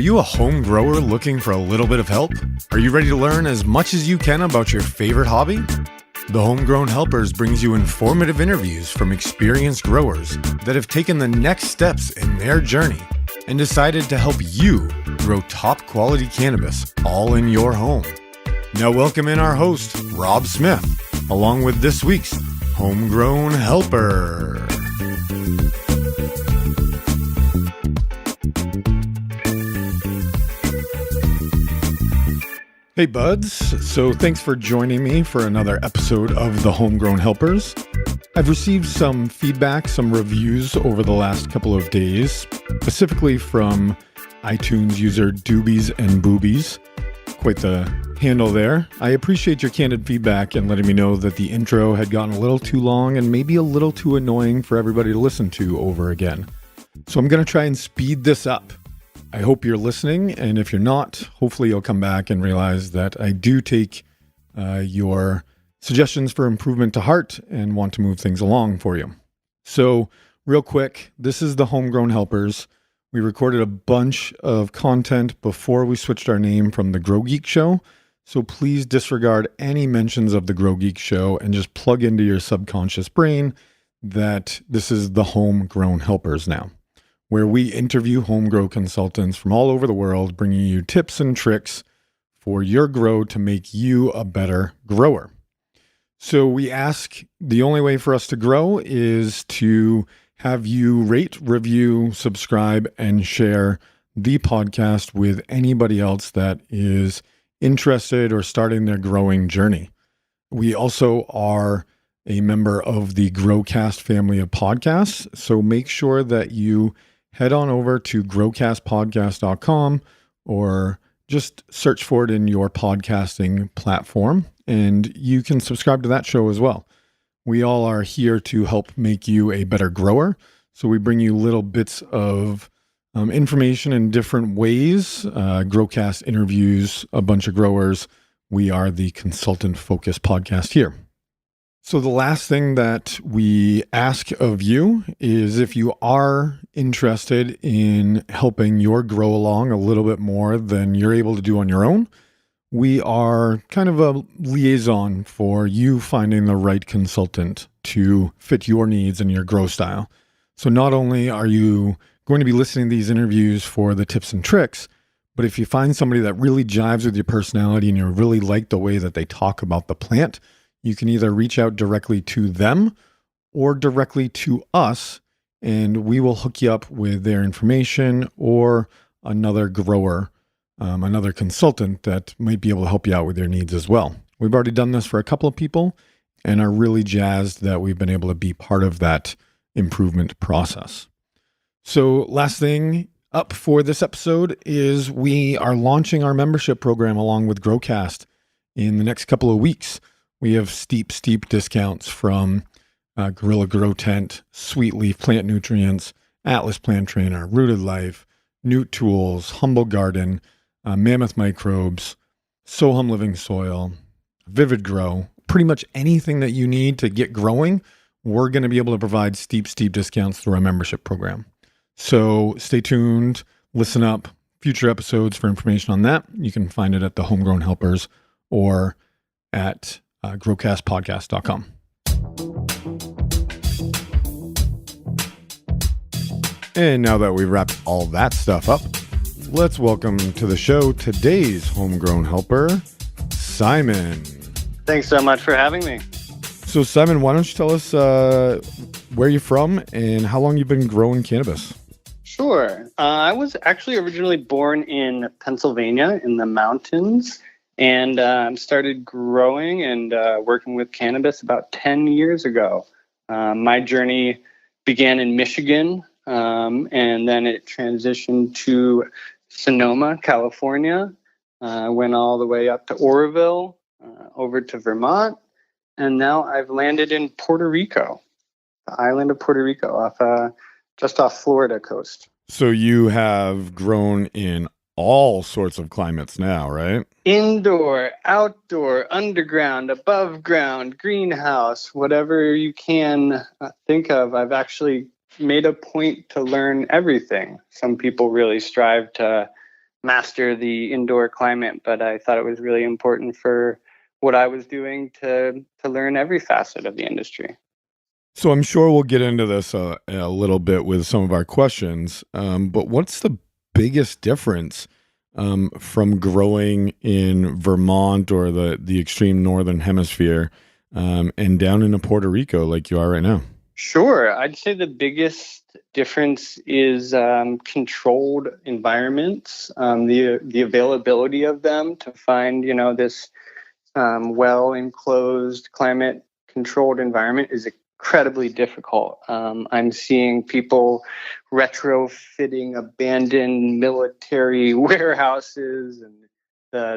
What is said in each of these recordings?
you a home grower looking for a little bit of help? Are you ready to learn as much as you can about your favorite hobby? The Homegrown Helpers brings you informative interviews from experienced growers that have taken the next steps in their journey and decided to help you grow top quality cannabis all in your home. Now welcome in our host, Rob Smith, along with this week's Homegrown Helper. Hey buds, so thanks for joining me for another episode of the Homegrown Helpers. I've received some feedback, some reviews over the last couple of days, specifically from iTunes user Doobies and Boobies. Quite the handle there. I appreciate your candid feedback and letting me know that the intro had gotten a little too long and maybe a little too annoying for everybody to listen to over again. So I'm going to try and speed this up. I hope you're listening, and if you're not, hopefully you'll come back and realize that I do take your suggestions for improvement to heart and want to move things along for you. So real quick, this is the Homegrown Helpers. We recorded a bunch of content before we switched our name from the Geek Show, so please disregard any mentions of the Geek Show and just plug into your subconscious brain that this is the Homegrown Helpers now, where we interview home grow consultants from all over the world, bringing you tips and tricks for your grow to make you a better grower. So we ask, the only way for us to grow is to have you rate, review, subscribe, and share the podcast with anybody else that is interested or starting their growing journey. We also are a member of the Growcast family of podcasts, so make sure that you head on over to growcastpodcast.com or just search for it in your podcasting platform, and you can subscribe to that show as well. We all are here to help make you a better grower, so we bring you little bits of information in different ways. Growcast interviews a bunch of growers. We are the consultant-focused podcast here. So the last thing that we ask of you is if you are interested in helping your grow along a little bit more than you're able to do on your own, we are kind of a liaison for you finding the right consultant to fit your needs and your grow style. So not only are you going to be listening to these interviews for the tips and tricks, but if you find somebody that really jives with your personality and you really like the way that they talk about the plant, you can either reach out directly to them or directly to us, and we will hook you up with their information or another grower, another consultant that might be able to help you out with your needs as well. We've already done this for a couple of people and are really jazzed that we've been able to be part of that improvement process. So last thing up for this episode is we are launching our membership program along with Growcast in the next couple of weeks. We have steep discounts from Gorilla Grow Tent, Sweet Leaf Plant Nutrients, Atlas Plant Trainer, Rooted Life, Newt Tools, Humble Garden, Mammoth Microbes, Sohum Living Soil, Vivid Grow. Pretty much anything that you need to get growing, we're going to be able to provide steep discounts through our membership program. So stay tuned, listen up, future episodes for information on that. You can find it at the Homegrown Helpers or at growcastpodcast.com. And now that we've wrapped all that stuff up, let's welcome to the show today's Homegrown Helper, Simon. Thanks so much for having me. So Simon, why don't you tell us where you're from and how long you've been growing cannabis? Sure. I was actually originally born in Pennsylvania in the mountains, and started growing and working with cannabis about 10 years ago. My journey began in Michigan, and then it transitioned to Sonoma, California. Went all the way up to Oroville, over to Vermont, and now I've landed in Puerto Rico, the island of Puerto Rico, just off Florida coast. So you have grown in all sorts of climates now, right? Indoor, outdoor, underground, above ground, greenhouse, whatever you can think of. I've actually made a point to learn everything. Some people really strive to master the indoor climate, but I thought it was really important for what I was doing to learn every facet of the industry. So I'm sure we'll get into this a little bit with some of our questions, but what's the biggest difference from growing in Vermont or the extreme northern hemisphere and down into Puerto Rico like you are right now? Sure. I'd say the biggest difference is controlled environments, the availability of them to find, this well enclosed climate controlled environment is incredibly difficult. I'm seeing people retrofitting abandoned military warehouses, and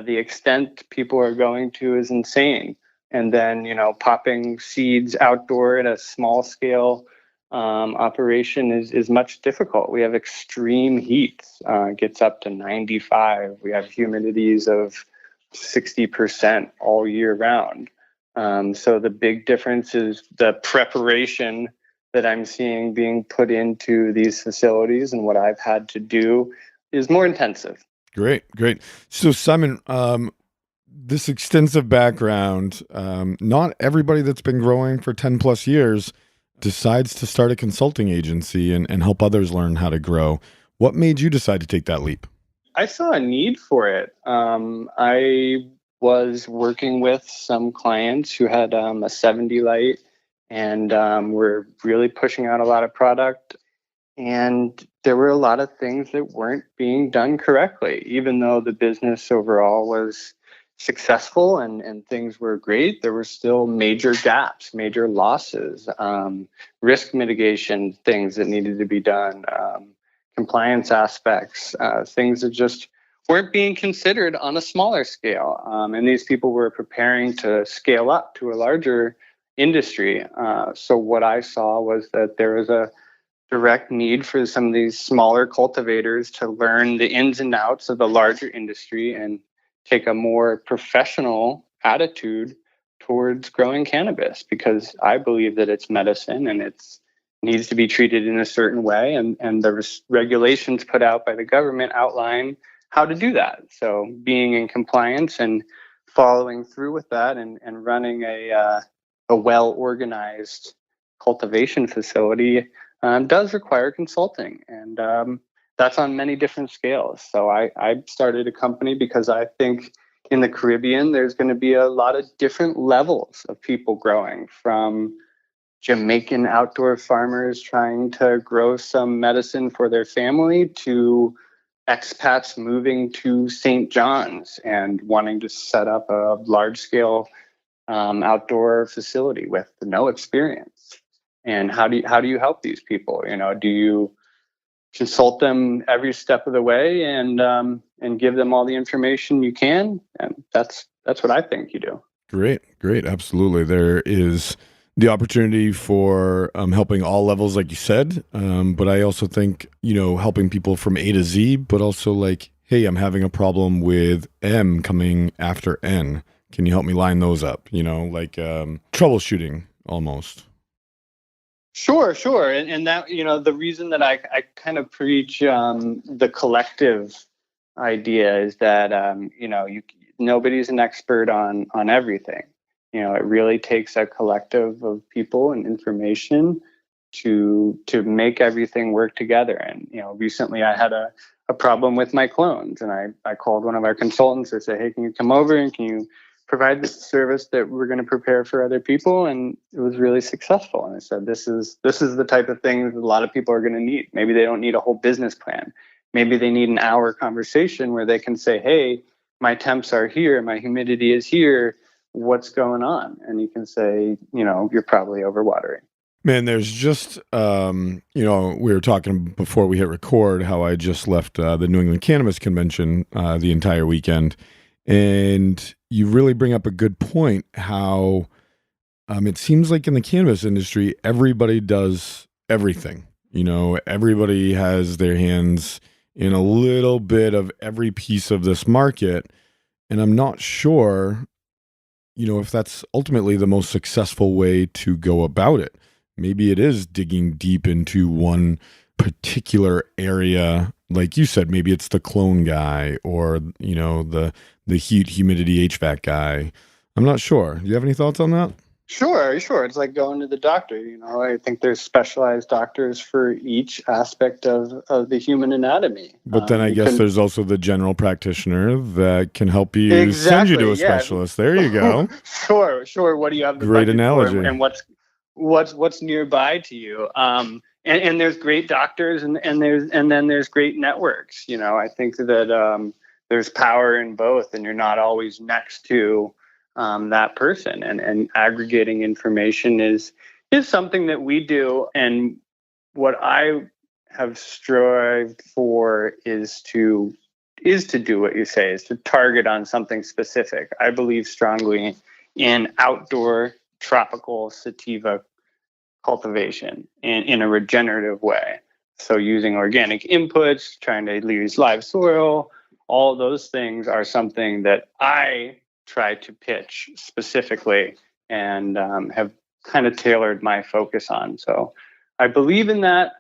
the extent people are going to is insane. And then, popping seeds outdoor at a small scale operation is much difficult. We have extreme heat, gets up to 95. We have humidities of 60% all year round. So the big difference is the preparation that I'm seeing being put into these facilities, and what I've had to do is more intensive. Great. So Simon, this extensive background, not everybody that's been growing for 10 plus years decides to start a consulting agency and help others learn how to grow. What made you decide to take that leap? I saw a need for it. I was working with some clients who had a 70 light and were really pushing out a lot of product. And there were a lot of things that weren't being done correctly, even though the business overall was successful and things were great. There were still major gaps, major losses, risk mitigation things that needed to be done, compliance aspects, things that just weren't being considered on a smaller scale. And these people were preparing to scale up to a larger industry. So what I saw was that there was a direct need for some of these smaller cultivators to learn the ins and outs of the larger industry and take a more professional attitude towards growing cannabis, because I believe that it's medicine and it's needs to be treated in a certain way, and the regulations put out by the government outline how to do that. So being in compliance and following through with that and running a well-organized cultivation facility does require consulting, and that's on many different scales. So I started a company because I think in the Caribbean, there's going to be a lot of different levels of people growing, from Jamaican outdoor farmers trying to grow some medicine for their family to expats moving to St. John's and wanting to set up a large scale outdoor facility with no experience. And how do you help these people? Do you consult them every step of the way and give them all the information you can? And that's what I think you do. Great. Absolutely. There is the opportunity for helping all levels, like you said. But I also think, helping people from A to Z, but also like, hey, I'm having a problem with M coming after N. Can you help me line those up? Troubleshooting almost. Sure. And that, the reason that I kind of preach the collective idea is that, nobody's an expert on everything. It really takes a collective of people and information to make everything work together. And, recently I had a problem with my clones, and I called one of our consultants. I said, hey, can you come over and can you provide this service that we're going to prepare for other people? And it was really successful. And I said, this is the type of thing that a lot of people are going to need. Maybe they don't need a whole business plan. Maybe they need an hour conversation where they can say, hey, my temps are here, my humidity is here, what's going on? And you can say, you're probably overwatering. Man, there's just, we were talking before we hit record how I just left the New England Cannabis Convention the entire weekend. And you really bring up a good point, how it seems like in the cannabis industry, everybody does everything. Everybody has their hands in a little bit of every piece of this market. And I'm not sure, if that's ultimately the most successful way to go about it. Maybe it is digging deep into one particular area like you said, maybe it's the clone guy or, the heat, humidity, HVAC guy. I'm not sure. Do you have any thoughts on that? Sure. It's like going to the doctor. I think there's specialized doctors for each aspect of the human anatomy. But then I You guess can there's also the general practitioner that can help you send you to exactly, a yeah. specialist. There you go. Sure. What do you have the Great budget for, and, analogy. and what's nearby to you? And there's great doctors, and then there's great networks. I think that there's power in both, and you're not always next to that person, and aggregating information is something that we do. And what I have strived for is to do what you say, is to target on something specific. I believe strongly in outdoor tropical sativa cultivation in a regenerative way. So using organic inputs, trying to use live soil, all those things are something that I try to pitch specifically, and have kind of tailored my focus on. So I believe in that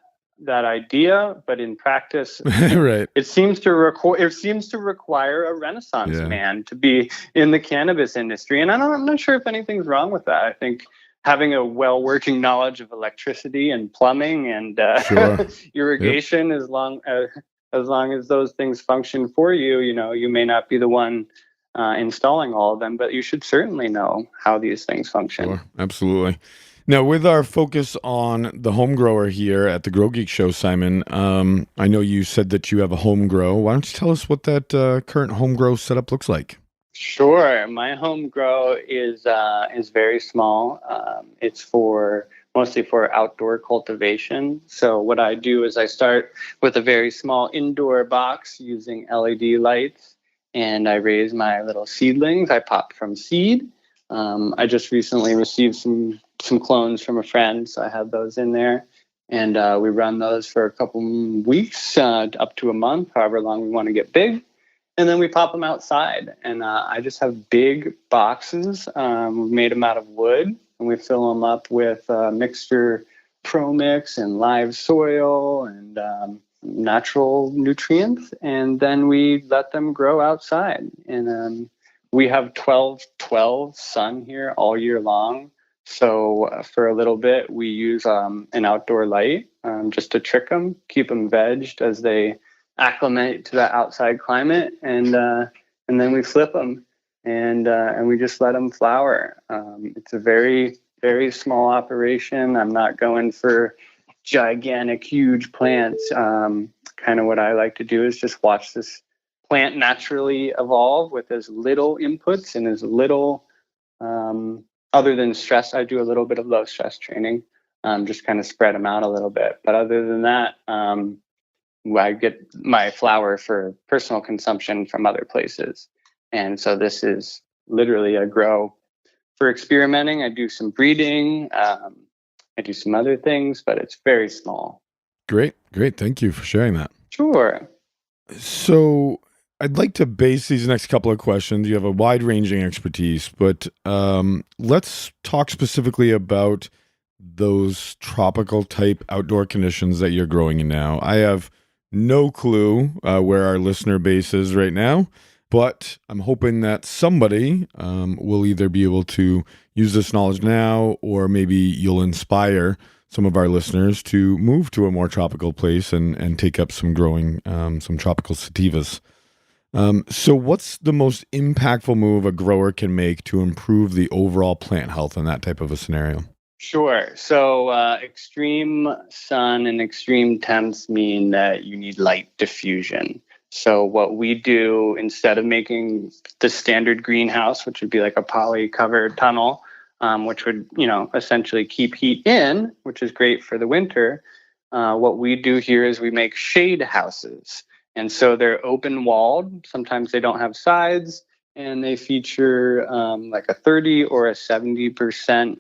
idea, but in practice, Right. it seems to require a renaissance man to be in the cannabis industry. And I'm not sure if anything's wrong with that. I think having a well-working knowledge of electricity and plumbing and irrigation, as long as those things function for you, you may not be the one installing all of them, but you should certainly know how these things function. Sure, absolutely. Now, with our focus on the home grower here at the Grow Geek Show, Simon, I know you said that you have a home grow. Why don't you tell us what that current home grow setup looks like? Sure. My home grow is very small. It's mostly for outdoor cultivation. So what I do is I start with a very small indoor box using LED lights, and I raise my little seedlings. I pop from seed. I just recently received some clones from a friend, so I have those in there, and we run those for a couple weeks, up to a month, however long we want to get big. And then we pop them outside, and I just have big boxes. We made them out of wood, and we fill them up with mixture Pro Mix and live soil and natural nutrients, and then we let them grow outside. And we have 12/12 sun here all year long. So for a little bit, we use an outdoor light just to trick them, keep them vegged as they acclimate to that outside climate, and then we flip them, and we just let them flower. It's a very, very small operation. I'm not going for gigantic, huge plants. Kind of what I like to do is just watch this plant naturally evolve with as little inputs and as little, other than stress. I do a little bit of low stress training, just kind of spread them out a little bit. But other than that, I get my flower for personal consumption from other places. And so this is literally a grow for experimenting. I do some breeding. I do some other things, but it's very small. Great. Thank you for sharing that. Sure. So I'd like to base these next couple of questions. You have a wide-ranging expertise, but let's talk specifically about those tropical type outdoor conditions that you're growing in now. I have no clue where our listener base is right now, but I'm hoping that somebody will either be able to use this knowledge now, or maybe you'll inspire some of our listeners to move to a more tropical place and take up some growing some tropical sativas. So what's the most impactful move a grower can make to improve the overall plant health in that type of a scenario? Sure. So extreme sun and extreme temps mean that you need light diffusion. So what we do, instead of making the standard greenhouse, which would be like a poly-covered tunnel, which would, essentially keep heat in, which is great for the winter, what we do here is we make shade houses. And so they're open-walled. Sometimes they don't have sides, and they feature like a 30 or a 70%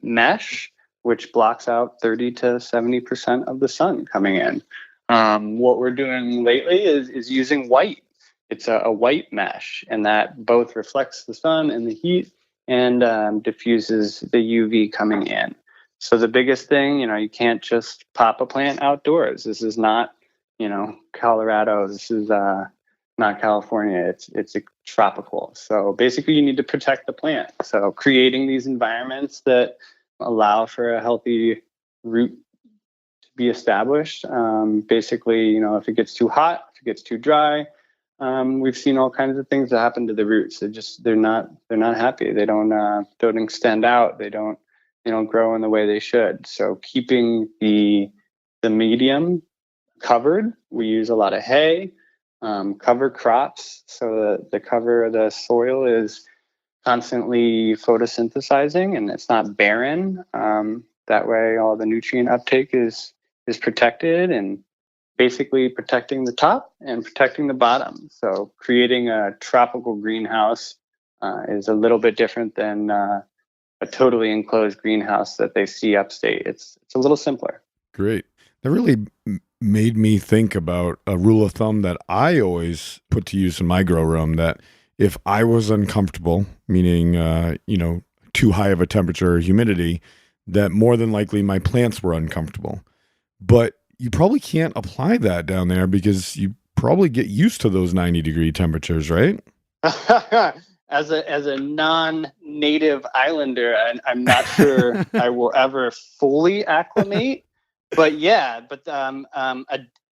mesh, which blocks out 30 to 70% of the sun coming in. What we're doing lately is using white. It's a white mesh, and that both reflects the sun and the heat and diffuses the UV coming in. So the biggest thing, you can't just pop a plant outdoors. This is not Colorado. This is not California. It's a tropical. So basically, you need to protect the plant. So creating these environments that allow for a healthy root to be established. Basically, if it gets too hot, if it gets too dry, we've seen all kinds of things that happen to the roots. They're not happy. They don't extend out. They don't grow in the way they should. So keeping the medium covered, we use a lot of hay, cover crops, so the cover of the soil is constantly photosynthesizing and it's not barren. That way, all the nutrient uptake is protected, and basically protecting the top and protecting the bottom. So creating a tropical greenhouse is a little bit different than a totally enclosed greenhouse that they see upstate. It's a little simpler. Great. That really made me think about a rule of thumb that I always put to use in my grow room, that if I was uncomfortable, meaning, too high of a temperature or humidity, that more than likely my plants were uncomfortable. But you probably can't apply that down there because you probably get used to those 90-degree temperatures, right? As a non-native islander, I'm not sure I will ever fully acclimate. But yeah,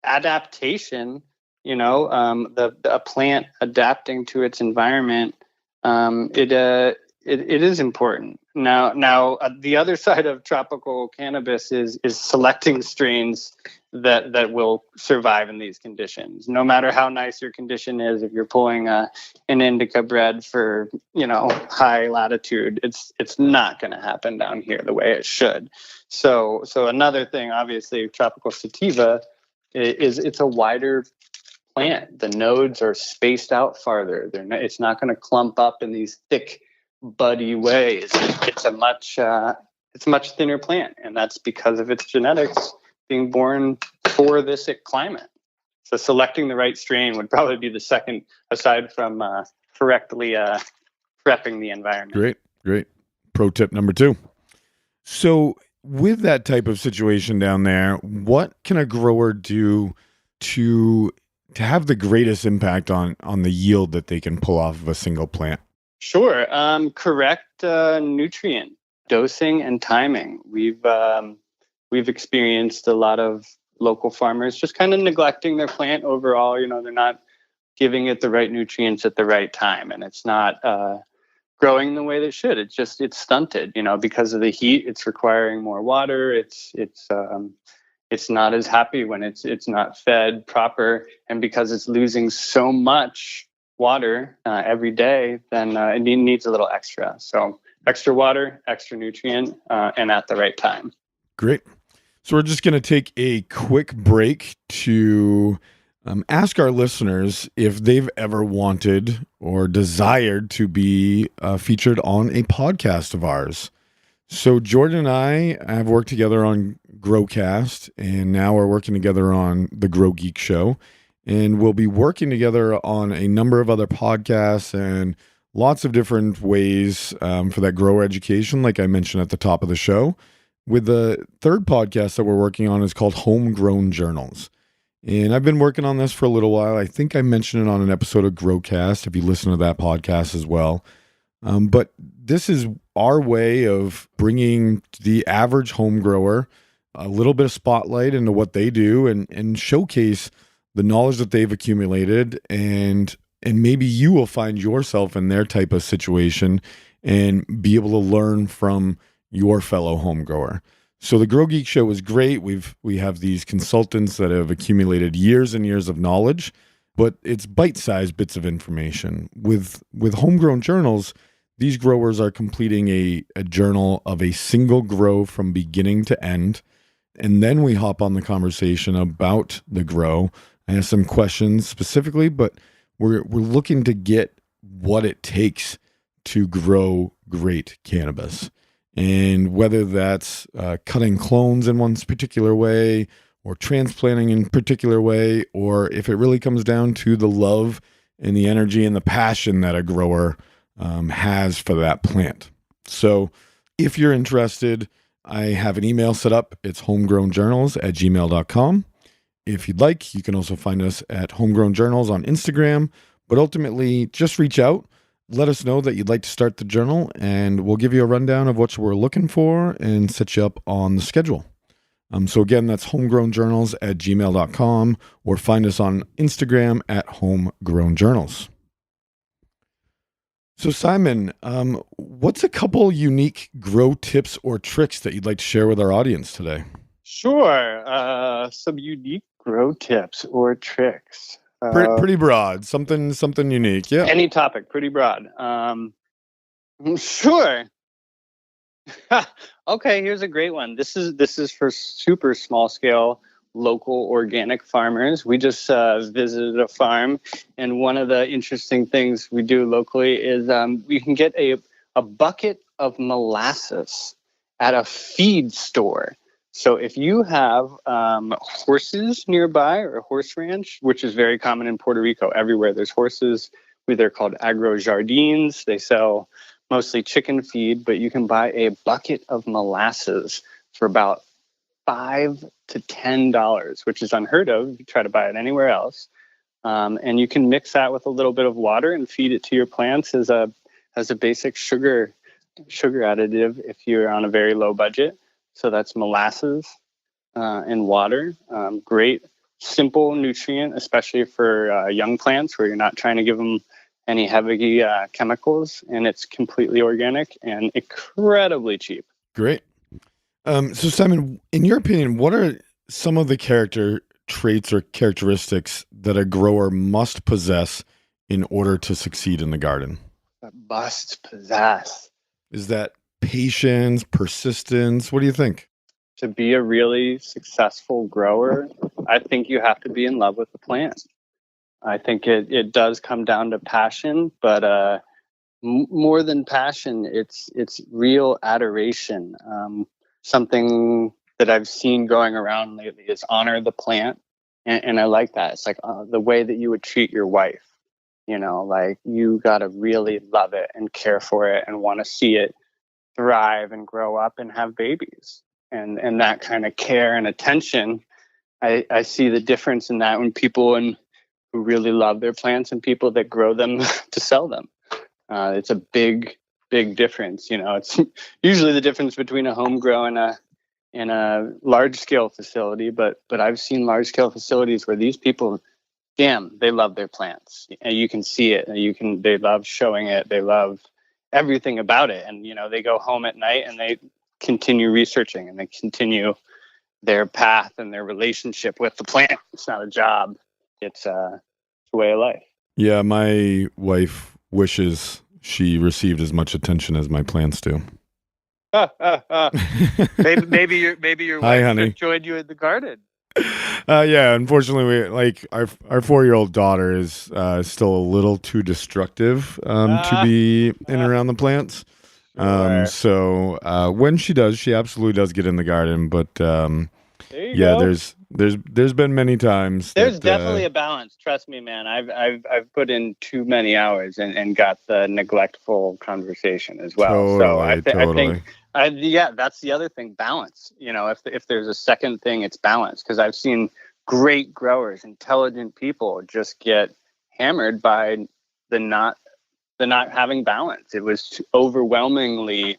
adaptation, a plant adapting to its environment, it is important. Now, the other side of tropical cannabis is selecting strains that will survive in these conditions. No matter how nice your condition is, if you're pulling an indica bred for high latitude, it's not going to happen down here the way it should. So another thing, obviously, tropical sativa is it's a wider plant. The nodes are spaced out farther. It's not going to clump up in these thick, buddy ways. It's a much thinner plant, and that's because of its genetics being born for this climate. So selecting the right strain would probably be the second, aside from correctly prepping the environment. Great. Pro tip number 2. So with that type of situation down there, what can a grower do to have the greatest impact on the yield that they can pull off of a single plant? Sure. Correct nutrient dosing and timing. We've experienced a lot of local farmers just kind of neglecting their plant overall. They're not giving it the right nutrients at the right time, and it's not growing the way they should. It's stunted, because of the heat. It's requiring more water. It's not as happy when it's not fed proper, and because it's losing so much water every day, then it needs a little extra. So extra water, extra nutrient, and at the right time. Great. So we're just going to take a quick break to ask our listeners if they've ever wanted or desired to be featured on a podcast of ours. So Jordan and I have worked together on Growcast, and now we're working together on the Grow Geek show. And we'll be working together on a number of other podcasts and lots of different ways for that grower education, like I mentioned at the top of the show. With the third podcast that we're working on is called Homegrown Journals. And I've been working on this for a little while. I think I mentioned it on an episode of Growcast, if you listen to that podcast as well. But this is our way of bringing the average home grower a little bit of spotlight into what they do and showcase the knowledge that they've accumulated, and maybe you will find yourself in their type of situation and be able to learn from your fellow home grower. So the Grow Geek show is great. We have these consultants that have accumulated years and years of knowledge, but it's bite-sized bits of information. With Homegrown Journals, these growers are completing a journal of a single grow from beginning to end, and then we hop on the conversation about the grow. I have some questions specifically, but we're looking to get what it takes to grow great cannabis. And whether that's cutting clones in one particular way or transplanting in a particular way, or if it really comes down to the love and the energy and the passion that a grower has for that plant. So if you're interested, I have an email set up. It's homegrownjournals@gmail.com. if you'd like, you can also find us at Homegrown Journals on Instagram. But ultimately, just reach out. Let us know that you'd like to start the journal, and we'll give you a rundown of what we're looking for and set you up on the schedule. So again, that's homegrownjournals@gmail.com, or find us on Instagram at homegrownjournals. So Simon, what's a couple unique grow tips or tricks that you'd like to share with our audience today? Sure. Some unique grow tips or tricks. Pretty broad, something unique. Yeah. Any topic, pretty broad. Sure. Okay, here's a great one. This is for super small scale local organic farmers. We just visited a farm, and one of the interesting things we do locally is you can get a bucket of molasses at a feed store. So if you have horses nearby, or a horse ranch, which is very common in Puerto Rico, everywhere there's horses. They're called agro jardines. They sell mostly chicken feed, but you can buy a bucket of molasses for about $5 to $10, which is unheard of if you try to buy it anywhere else. And you can mix that with a little bit of water and feed it to your plants as a basic sugar additive if you're on a very low budget. So that's molasses and water. Great, simple nutrient, especially for young plants where you're not trying to give them any heavy chemicals, and it's completely organic and incredibly cheap. Great. So Simon, in your opinion, what are some of the character traits or characteristics that a grower must possess in order to succeed in the garden? Must possess. Is that patience, persistence? What do you think? To be a really successful grower, I think you have to be in love with the plant. I think it does come down to passion, but more than passion, it's real adoration. Something that I've seen going around lately is honor the plant, and I like that. It's like the way that you would treat your wife. Like you got to really love it and care for it and want to see it thrive and grow up and have babies. And that kind of care and attention, I see the difference in that when people who really love their plants and people that grow them to sell them. It's a big difference. It's usually the difference between a home grow and a large scale facility. But I've seen large scale facilities where these people, damn, they love their plants, and you can see it. And they love showing it. They love everything about it. And they go home at night and they continue researching and they continue their path and their relationship with the plant. It's not a job. It's a way of life. Yeah, my wife wishes she received as much attention as my plants do. Maybe your Hi, wife honey. should join you in the garden. Yeah, unfortunately, our 4-year-old daughter is still a little too destructive to be in and around the plants. Sure. So when she does, she absolutely does get in the garden. But yeah, go. there's been many times. There's definitely a balance. Trust me, man. I've put in too many hours and got the neglectful conversation as well. Totally, So I think that's the other thing. Balance. If there's a second thing, it's balance. Because I've seen great growers, intelligent people just get hammered by the not having balance. It was overwhelmingly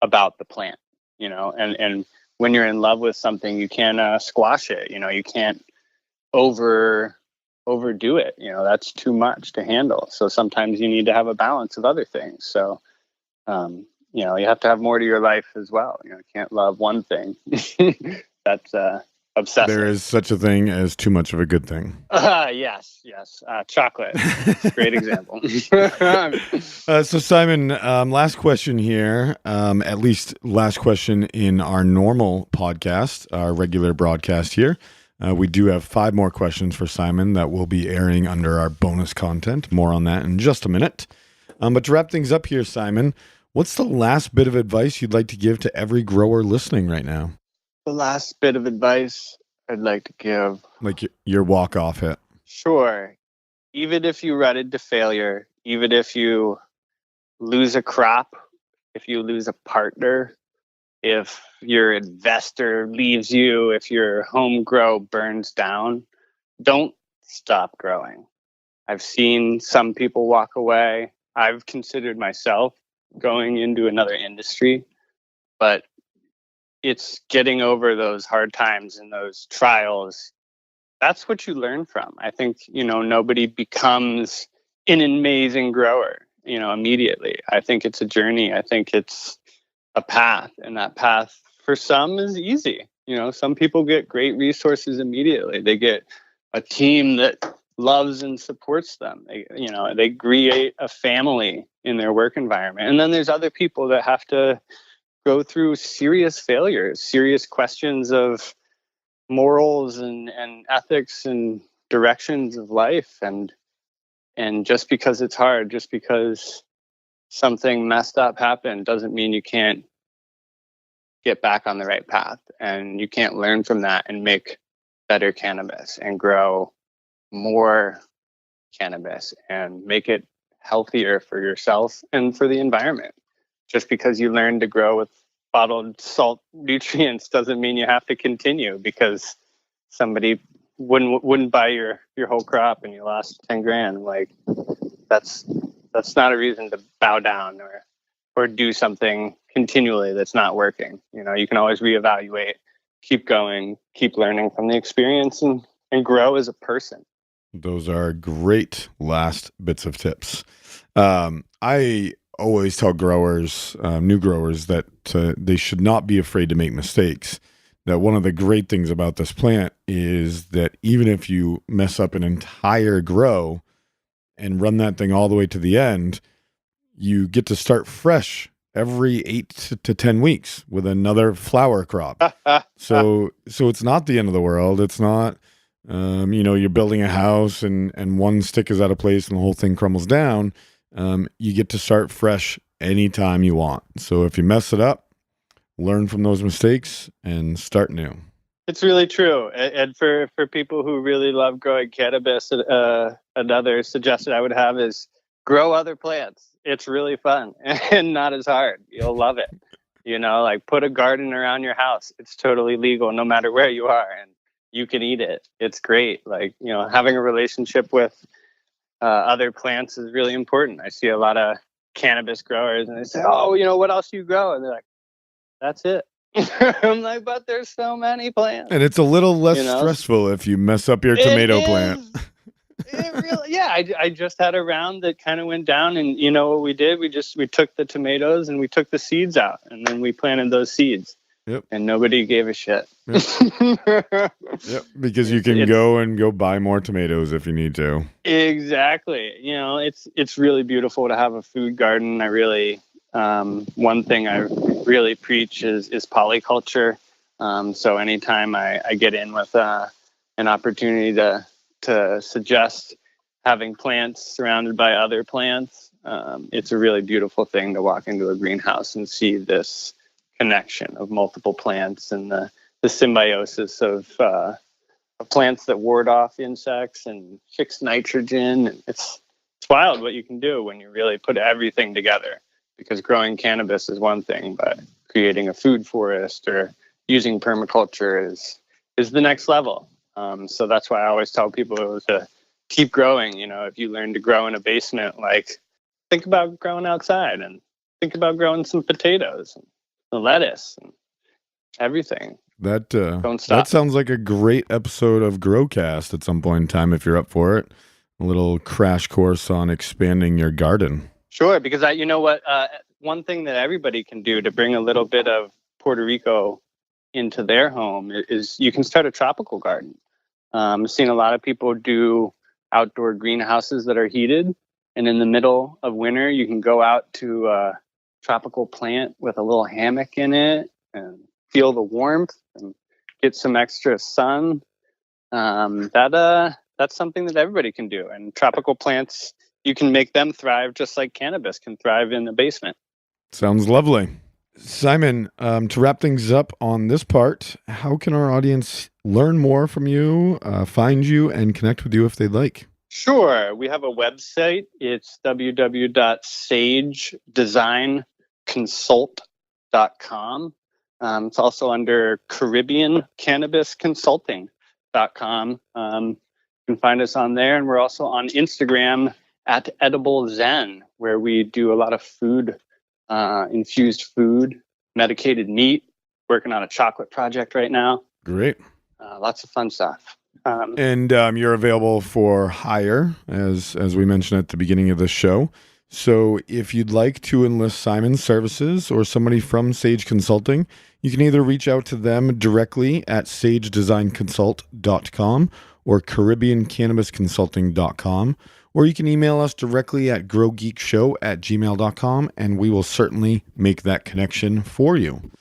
about the plant, and when you're in love with something, you can't squash it. You can't overdo it. That's too much to handle. So sometimes you need to have a balance of other things. So, you have to have more to your life as well. You can't love one thing. That's obsessive. There is such a thing as too much of a good thing. Yes. Chocolate. Great example. So Simon, last question here, at least last question in our normal podcast, our regular broadcast here. We do have 5 more questions for Simon that will be airing under our bonus content. More on that in just a minute. But to wrap things up here, Simon, what's the last bit of advice you'd like to give to every grower listening right now? The last bit of advice I'd like to give. Like your walk-off hit. Sure. Even if you run into failure, even if you lose a crop, if you lose a partner, if your investor leaves you, if your home grow burns down, don't stop growing. I've seen some people walk away. I've considered myself going into another industry, but it's getting over those hard times and those trials. That's what you learn from. I think, nobody becomes an amazing grower, immediately. I think it's a journey. I think it's a path, and that path for some is easy. Some people get great resources immediately. They get a team that loves and supports them. They create a family in their work environment. And then there's other people that have to go through serious failures, serious questions of morals and ethics and directions of life. And just because it's hard, just because something messed up happened, doesn't mean you can't get back on the right path, and you can't learn from that and make better cannabis and grow more cannabis and make it healthier for yourself and for the environment. Just because you learn to grow with bottled salt nutrients doesn't mean you have to continue because somebody wouldn't buy your whole crop and you lost 10 grand. Like that's not a reason to bow down or do something continually that's not working. You can always reevaluate, keep going, keep learning from the experience and grow as a person. Those are great last bits of tips. I always tell growers, new growers, that they should not be afraid to make mistakes. That one of the great things about this plant is that even if you mess up an entire grow and run that thing all the way to the end, you get to start fresh every 8 to 10 weeks with another flower crop. So it's not the end of the world. It's not, you're building a house and one stick is out of place and the whole thing crumbles down. You get to start fresh anytime you want. So if you mess it up, learn from those mistakes and start new. It's really true. And for people who really love growing cannabis, another suggestion I would have is grow other plants. It's really fun and not as hard. You'll love it. Like put a garden around your house. It's totally legal no matter where you are, and you can eat it. It's great. Like, having a relationship with other plants is really important. I see a lot of cannabis growers and they say, oh, what else do you grow? And they're like, that's it. I'm like, but there's so many plants. And it's a little less stressful if you mess up your tomato plant. It really, yeah. I just had a round that kind of went down, and you know what we did? We took the tomatoes and we took the seeds out, and then we planted those seeds. Yep. And nobody gave a shit. Yep. Yep. Because you can go buy more tomatoes if you need to. Exactly. It's really beautiful to have a food garden. I really, one thing I really preach is polyculture. So anytime I get in with an opportunity to suggest having plants surrounded by other plants, it's a really beautiful thing to walk into a greenhouse and see this connection of multiple plants and the symbiosis of plants that ward off insects and fix nitrogen. And it's wild what you can do when you really put everything together, because growing cannabis is one thing, but creating a food forest or using permaculture is the next level. So that's why I always tell people to keep growing. If you learn to grow in a basement, like think about growing outside and think about growing some potatoes and the lettuce and everything. Don't stop. That sounds like a great episode of Growcast at some point in time if you're up for it. A little crash course on expanding your garden. Sure, because one thing that everybody can do to bring a little bit of Puerto Rico into their home is you can start a tropical garden. I've seen a lot of people do outdoor greenhouses that are heated, and in the middle of winter, you can go out to a tropical plant with a little hammock in it and feel the warmth and get some extra sun. That's something that everybody can do. And tropical plants, you can make them thrive just like cannabis can thrive in the basement. Sounds lovely. Simon, to wrap things up on this part, how can our audience learn more from you, find you, and connect with you if they'd like? Sure. We have a website. It's www.sagedesignConsult.com. It's also under CaribbeanCannabisConsulting.com. You can find us on there. And we're also on Instagram at Edible Zen, where we do a lot of food, infused food, medicated meat, working on a chocolate project right now. Great. Lots of fun stuff. And you're available for hire, as we mentioned at the beginning of the show. So if you'd like to enlist Simon's services or somebody from Sage Consulting, you can either reach out to them directly at sagedesignConsult.com or CaribbeanCannabisConsulting.com, or you can email us directly at growgeekshow@gmail.com, and we will certainly make that connection for you.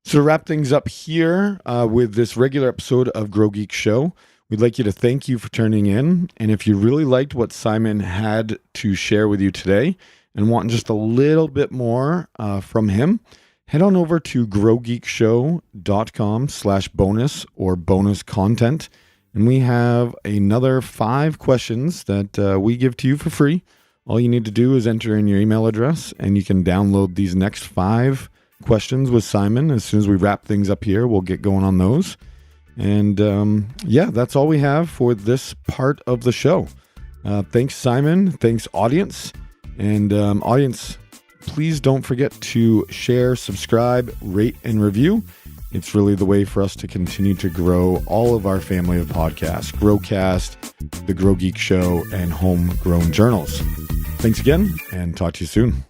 So to wrap things up here with this regular episode of Grow Geek Show, we'd like you to thank you for tuning in. And if you really liked what Simon had to share with you today and want just a little bit more from him, head on over to growgeekshow.com/bonus or bonus content. And we have another 5 questions that we give to you for free. All you need to do is enter in your email address, and you can download these next 5 questions with Simon. As soon as we wrap things up here, we'll get going on those. And that's all we have for this part of the show. Thanks, Simon. Thanks, audience. And audience, please don't forget to share, subscribe, rate, and review. It's really the way for us to continue to grow all of our family of podcasts, Growcast, The Grow Geek Show, and Homegrown Journals. Thanks again, and talk to you soon.